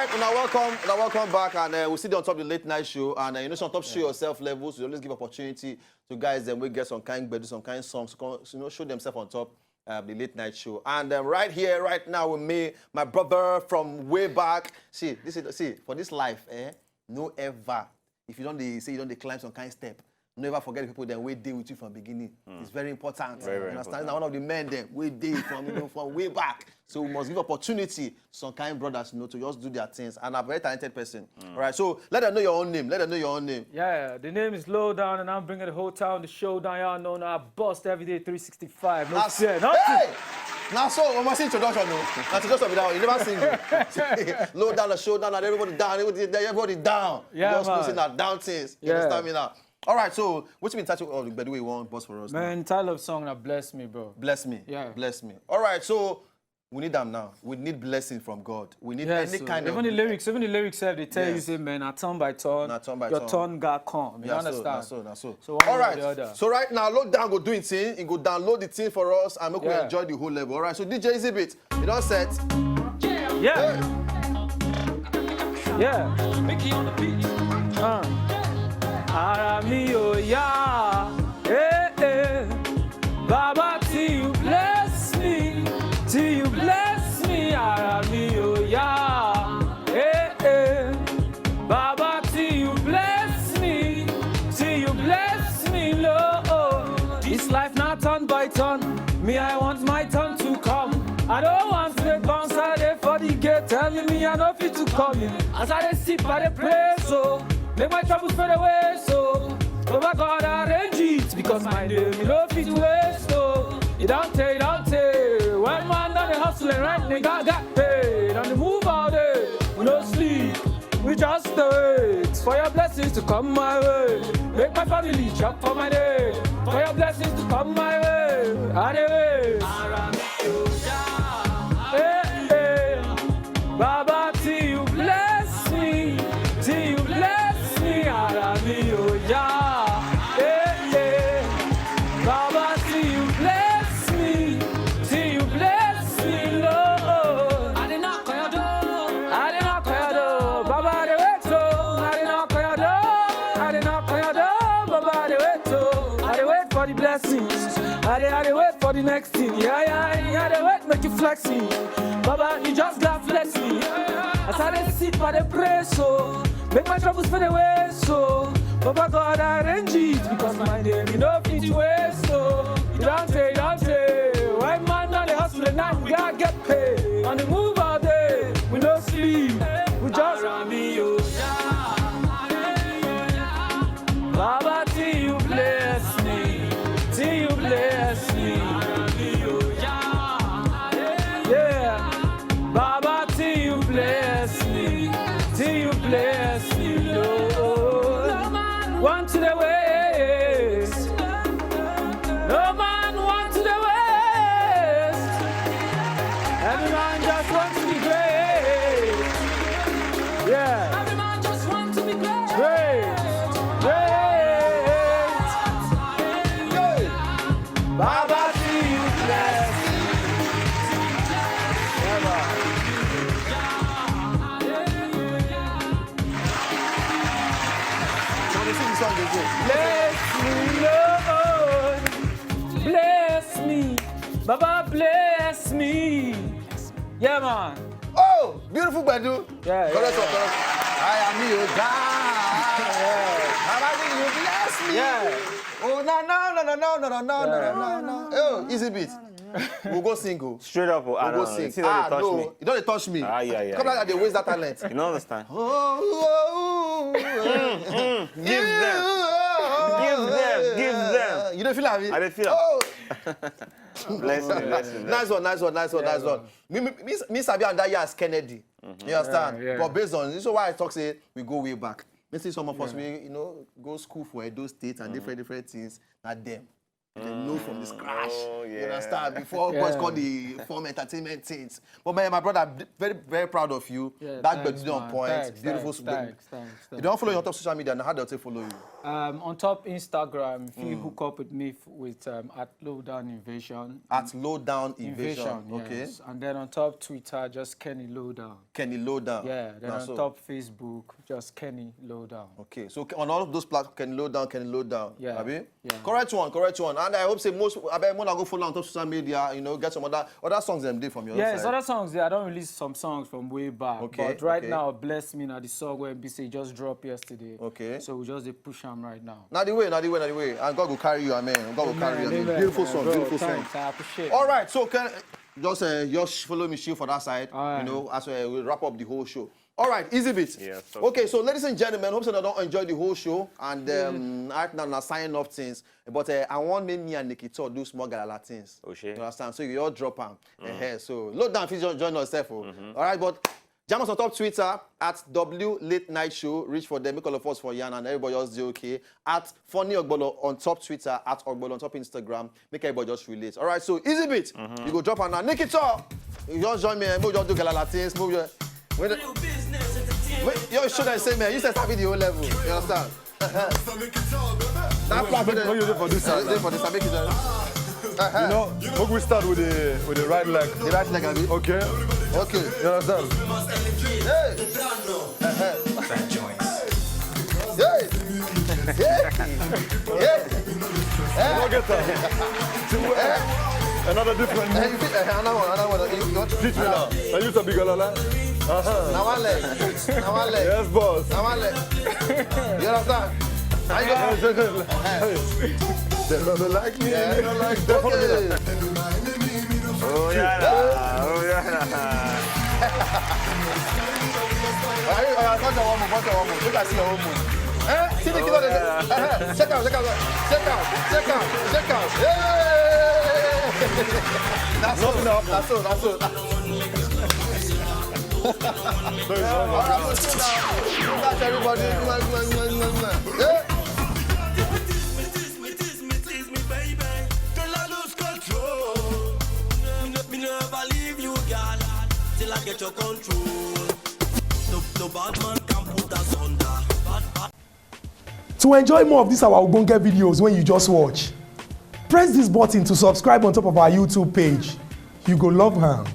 right, now welcome back, and we'll see you on top of the late night show. And you know, some top show yourself levels. We always give opportunity to guys that we get some kind of some kind of songs, you know, show themselves on top the late night show. And right here, right now, with me, my brother from way back. See for this life, no ever. If you don't say you don't climb some kind of step, never forget the people that we deal with you from the beginning. It's very important. Very, very you understand? important. Now one of the men that we deal from, you know, from way back. So we must give opportunity to some kind brothers, you know, to just do their things. And I'm a very talented person. All right, so let them know your own name. Let them know your own name. Yeah, the name is Lowdown, and I'm bringing the whole town, the showdown. Y'all know now I bust every day 365. No fear, nothing. Hey! Now, so, we must see introduction, no? That's just without. You never sing it. Low down, the showdown, and everybody down. Everybody down. Yeah, just losing that down things. You understand me now? All right, so what's been title of the way you want boss for us? Man, now? title of song that bless me, bro. Bless me. Yeah. Bless me. All right, so we need them now. We need blessing from God. We need any kind of... Even the lyrics have, they tell you, say, man, turn by turn, your turn got come. You understand? So one all way or right, the other. so right now, load down, go do it thing. You go download the thing for us and make we enjoy the whole level. All right, so DJ Exhibit, you don't set. Yeah. Yeah. Mickey on the beat. Aramio ya, Baba, till you bless me, Aramio ya, Baba, till you bless me, Lord. This life not turn by turn, me I want my turn to come. I don't want to bounce out there for the gate, telling me I know fit to come in. As I sip, I pray so. Make my troubles fade away, so oh my God, arrange it, because my name you know fit waste, so you don't take. One man done the hustling, right? Nigga got paid, on the move all day, we no sleep, we just wait for your blessings to come my way. Make my family jump for my day, for your blessings to come my way. Anyway, Baba, till you bless me, Aramio ya, Baba, till you bless me, Lord. I did not call your door, Baba, the way to. I did not call your door, Baba, the way to. I did wait for the blessings, I did wait for the next thing, I did wait make you flexing, Baba, you just got flex me. As I sit by the pray so. Make my troubles fade away, so Papa God arrange it, because my name you know fit waste, so you don't say. One man done the hustle and night, we gotta get paid. On the move all day, we no sleep, we just Baba, till you bless me, yeah, Baba, till you bless me, Lord. One to the waist, no man one to the waist. Every man just wants to be great. Yeah. Every man just wants to be great. Baba, till you bless me. Bless me, Lord. Bless me. Baba, bless me. Yeah, man. Oh, beautiful Badu. Yeah. I am your God. Baba, you bless me. Yeah. Oh, no. Oh, easy beat. We'll go single. Straight up, We'll go sing. see that they touch no. me. You don't touch me. Yeah. Come like they waste that talent. You don't understand? Give them. You don't feel like it? I don't feel Bless me. Nice one. Me Sabi and that year as Kennedy. You understand? Yeah. But based on this is why I talk say we go way back. Me see some of us we go school for those states and different things. Not them. They know from the scratch. You understand? Before boys call the form entertainment things. But my brother, I'm very, very proud of you. That birthday on point. Beautiful. Thanks. You don't follow you on top social media, and how do they follow you? On top Instagram, if you hook up with me with at Lowdown Invasion. At Lowdown Invasion. Okay. Yes. And then on top Twitter, just Kenny Lowdown. Kenny Lowdown. Yeah. Then on top Facebook, just Kenny Lowdown. Okay. So on all of those platforms, Kenny Lowdown. Yeah. Abi? Yeah. Correct one. And I hope say most I bet more go follow on top social media, you know, get some other songs them did from your Yes, side. other songs. Yeah, I don't release some songs from way back. Okay, But right okay. now, Bless Me now the song where BC just dropped yesterday. Okay. So we just dey push them right now. Not the way. And God will carry you, amen. God will carry you, amen. Amen. Beautiful song, Bro, beautiful thanks, song. I appreciate it. All right, so can just follow me, Shield, for that side. All right. You know, as we wrap up the whole show. All right, easy bit. Yeah, okay, so ladies and gentlemen, hope so that don't enjoy the whole show. And right now, signing off things. But I want me and Nikita do small galala things. Okay. You understand? So you all drop them. So load down, please join yourself. All right, but jam us on top Twitter at W Late Night Show. Reach for them, make all of us for Yan and everybody else do okay. At Funny Ogbolo on top Twitter, at Ogbolo on top Instagram. Make everybody just relate. All right, so easy bit. You go drop on now. Nikita, you just join me and move just do galala things. Move your. Wait, yo, should I say, man? You said start with the whole level. You understand? That part for the for this side. for the make it. You know, when we start with the right leg. The right leg, Abi. Okay. Okay. You understand? Hey. Hey. Hey. Don't get that. Another different Hey, move. another one. Teach me now. I used to be galala. Now one leg. Yes, boss. Now one leg. You understand? Now you go. They don't like me. Yeah. They don't like Okay. Oh yeah. I touch your one move. Look at see your own move. See the kid on the check out. Hey! That's all. That's everybody. Yeah. Till I get your control. No bad man can put us under. To enjoy more of these our Ogbonge videos when you just watch, press this button to subscribe on top of our YouTube page. You go love am.